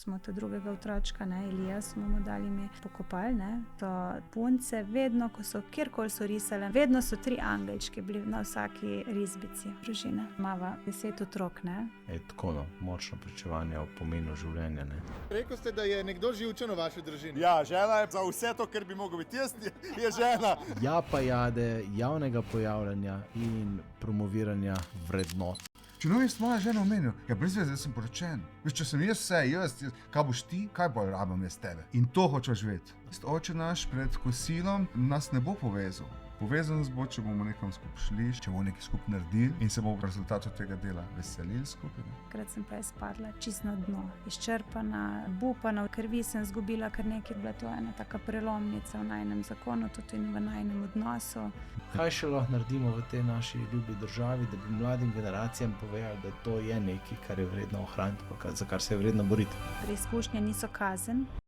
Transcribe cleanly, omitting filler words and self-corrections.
Smo te drugega otročka, Elija, smo mu dali ime, pokopali, to punce, vedno, ko so, kjerkoli so risale, vedno so 3 angelčki bili na vsaki risbici družine. Imava 10 otrok, Tako, močno pričevanje o pomenu življenja, Rekel ste, da je nekdo živčen v vaši družini. Ja, žena je za vse to, kar bi mogel biti jaz, je žena. Ja, pa jade javnega pojavljanja in promoviranja vrednot. Če no jaz moja žena omenil, ja brez veze, jaz sem poročen. Veš, če sem jaz vse, jaz, kaj boš ti, kaj bolj rabim jaz tebe. In to hočeš vedeti. Oče naš pred kosilom nas ne bo povezal. Povezan nas bo, če bomo nekam skupaj šli, če bomo nekaj skupaj naredili in se bomo v rezultatu tega dela veselili skupaj. Takrat sem pa spadla čisto na dno, izčrpana, bupana, krvi sem zgubila, kar nekaj bila to ena taka prelomnica v najinem zakonu, tudi in v najinem odnosu. Kaj še lahko naredimo v tej naši ljubi državi, da bi mladim generacijam povedali, da to je nekaj, kar je vredno ohraniti, za kar se je vredno boriti? Preizkušnje niso kazen.